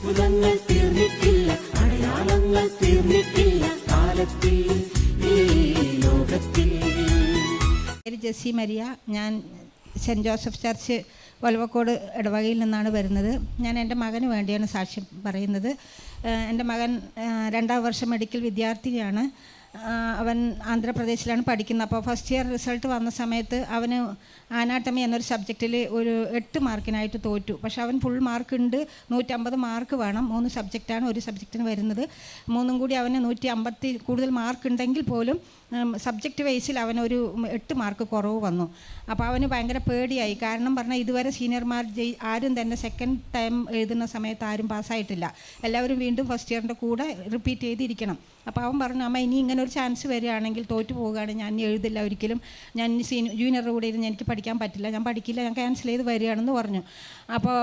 അത്ഭുതങ്ങൾ തീർന്നിട്ടില്ല, അടയാളങ്ങൾ തീർന്നിട്ടില്ല കാലത്തിൽ ഈ ലോകത്തിൽ. ജെസ്സി മരിയ. ഞാൻ സെൻറ്റ് ജോസഫ് ചർച്ച് വലവക്കോട് ഇടവകയിൽ നിന്നാണ് വരുന്നത്. ഞാൻ എൻ്റെ മകന് വേണ്ടിയാണ് സാക്ഷ്യം പറയുന്നത്. എൻ്റെ മകൻ 2ാം വർഷം മെഡിക്കൽ വിദ്യാർത്ഥിയാണ്. അവൻ ആന്ധ്രാപ്രദേശിലാണ് പഠിക്കുന്നത്. അപ്പോൾ ഫസ്റ്റ് ഇയർ റിസൾട്ട് വന്ന സമയത്ത് അവന് ആനാട്ടമി എന്നൊരു സബ്ജക്റ്റിൽ ഒരു 8 മാർക്കിനായിട്ട് തോറ്റു. പക്ഷെ അവൻ ഫുൾ മാർക്കുണ്ട്, 150 മാർക്ക് വേണം. 3 സബ്ജക്റ്റാണ് ഒരു സബ്ജക്റ്റിന് വരുന്നത്. 3 കൂടി അവന് 150 കൂടുതൽ മാർക്ക് ഉണ്ടെങ്കിൽ പോലും സബ്ജക്റ്റ് വൈസിൽ അവനൊരു 8 മാർക്ക് കുറവ് വന്നു. അപ്പോൾ അവന് ഭയങ്കര പേടിയായി. കാരണം പറഞ്ഞാൽ ഇതുവരെ സീനിയർമാർ ആരും തന്നെ സെക്കൻഡ് ടൈം എഴുതുന്ന സമയത്ത് ആരും പാസ്സായിട്ടില്ല. എല്ലാവരും വീണ്ടും ഫസ്റ്റ് ഇയറിൻ്റെ കൂടെ റിപ്പീറ്റ് ചെയ്തിരിക്കണം. അപ്പോൾ അവൻ പറഞ്ഞു, അമ്മ ഇനി ഇങ്ങനെ ഒരു ചാൻസ് വരികയാണെങ്കിൽ തോറ്റു പോവുകയാണ്, ഞാൻ എഴുതില്ല ഒരിക്കലും, ഞാൻ ജൂനിയറുടെ കൂടെ ഇരുന്ന് എനിക്ക് പഠിക്കാൻ പറ്റില്ല, ഞാൻ പഠിക്കില്ല, ഞാൻ ക്യാൻസൽ ചെയ്ത് വരികയാണെന്ന് പറഞ്ഞു. അപ്പോൾ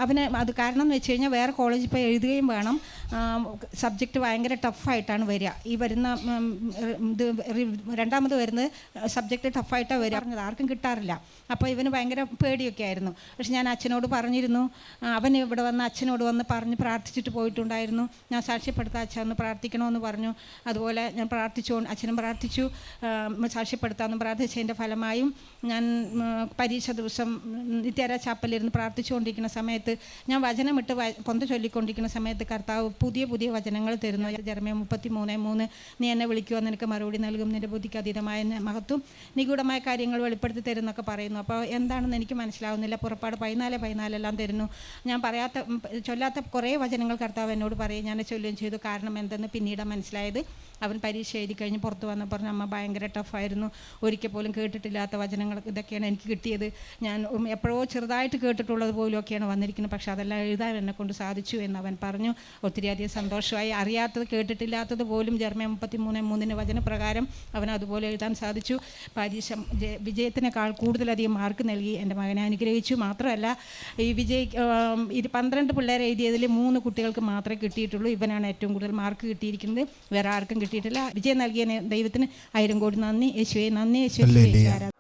അവന് അത് കാരണം എന്ന് വെച്ച് കഴിഞ്ഞാൽ വേറെ കോളേജിൽ പോയി എഴുതുകയും വേണം. സബ്ജക്റ്റ് ഭയങ്കര ടഫായിട്ടാണ് വരിക. ഈ വരുന്ന ഇത് 2ാമത് വരുന്നത് സബ്ജക്റ്റ് ടഫായിട്ടാണ് വരിക. പറഞ്ഞത് ആർക്കും കിട്ടാറില്ല. അപ്പോൾ ഇവന് ഭയങ്കര പേടിയൊക്കെ ആയിരുന്നു. പക്ഷെ ഞാൻ അച്ഛനോട് പറഞ്ഞിരുന്നു. അവൻ ഇവിടെ വന്ന് അച്ഛനോട് വന്ന് പറഞ്ഞ് പ്രാർത്ഥിച്ചിട്ട് പോയിട്ടുണ്ടായിരുന്നു. ഞാൻ സാക്ഷ്യപ്പെടുത്താൻ അച്ഛൻ ഒന്ന് പ്രാർത്ഥിക്കണമെന്ന് പറഞ്ഞു. അതുപോലെ ഞാൻ അച്ഛനും പ്രാർത്ഥിച്ചു, സാക്ഷ്യപ്പെടുത്താമെന്ന് പ്രാർത്ഥിച്ചതിൻ്റെ ഫലമായും ഞാൻ പരീക്ഷ ദിവസം നിത്യാരാ ചാപ്പലിരുന്ന് പ്രാർത്ഥിച്ചുകൊണ്ടിരിക്കുന്ന സമയത്ത് ഞാൻ വചനമിട്ട് കൊന്ത ചൊല്ലിക്കൊണ്ടിരിക്കുന്ന സമയത്ത് കർത്താവ് പുതിയ പുതിയ വചനങ്ങൾ തരുന്നു. ജെറമ്യാ 33:3 നീ എന്നെ വിളിക്കുക, നിനക്ക് മറുപടി നൽകും, നിന്റെ ബുദ്ധിക്ക് അതീതമായ മഹത്വം നിഗൂഢമായ കാര്യങ്ങൾ വെളിപ്പെടുത്തി തരുന്നൊക്കെ പറയുന്നു. അപ്പോൾ എന്താണെന്ന് എനിക്ക് മനസ്സിലാവുന്നില്ല. പുറപ്പാട് 14:14 എല്ലാം തരുന്നു. ഞാൻ ചൊല്ലാത്ത കുറേ വചനങ്ങൾ കർത്താവ് എന്നോട് പറയും. ഞാൻ ചൊല്ലുകയും ചെയ്തു. കാരണം എന്തെന്ന് പിന്നീട് മനസ്സിലായത്. അവൻ പരീക്ഷ എഴുതി കഴിഞ്ഞ് പുറത്ത് വന്ന് പറഞ്ഞു, അമ്മ ഭയങ്കര ടഫായിരുന്നു, ഒരിക്കൽ പോലും കേട്ടിട്ടില്ലാത്ത വചനങ്ങൾ ഇതൊക്കെയാണ് എനിക്ക് കിട്ടിയത്, ഞാൻ എപ്പോഴോ ചെറുതായിട്ട് കേട്ടിട്ടുള്ളത് പോലുമൊക്കെയാണ് വന്നിരിക്കുന്നത്, പക്ഷെ അതെല്ലാം എഴുതാൻ എന്നെ കൊണ്ട് സാധിച്ചു എന്ന് അവൻ പറഞ്ഞു. ഒത്തിരിയധികം സന്തോഷമായി. അറിയാത്തത് കേട്ടിട്ടില്ലാത്തത് പോലും ജെറമ്യാ 33:3 വചനപ്രകാരം അവൻ അതുപോലെ എഴുതാൻ സാധിച്ചു. പരീക്ഷ വിജയത്തിനേക്കാൾ കൂടുതലധികം മാർക്ക് നൽകി എൻ്റെ മകനെ അനുഗ്രഹിച്ചു. മാത്രമല്ല ഈ 12 പിള്ളേരെ എഴുതിയതിൽ 3 കുട്ടികൾക്ക് മാത്രമേ കിട്ടിയിട്ടുള്ളൂ. ഇവനാണ് ഏറ്റവും കൂടുതൽ മാർക്ക് കിട്ടിയിരിക്കുന്നത്, വേറെ ആർക്കും കിട്ടിയിട്ടില്ല. വിജയം നൽകിയ ദൈവത്തിന് 1000 കോടി നന്ദി. യേശുവേ നന്ദി. യേശുവേ ആരാധന.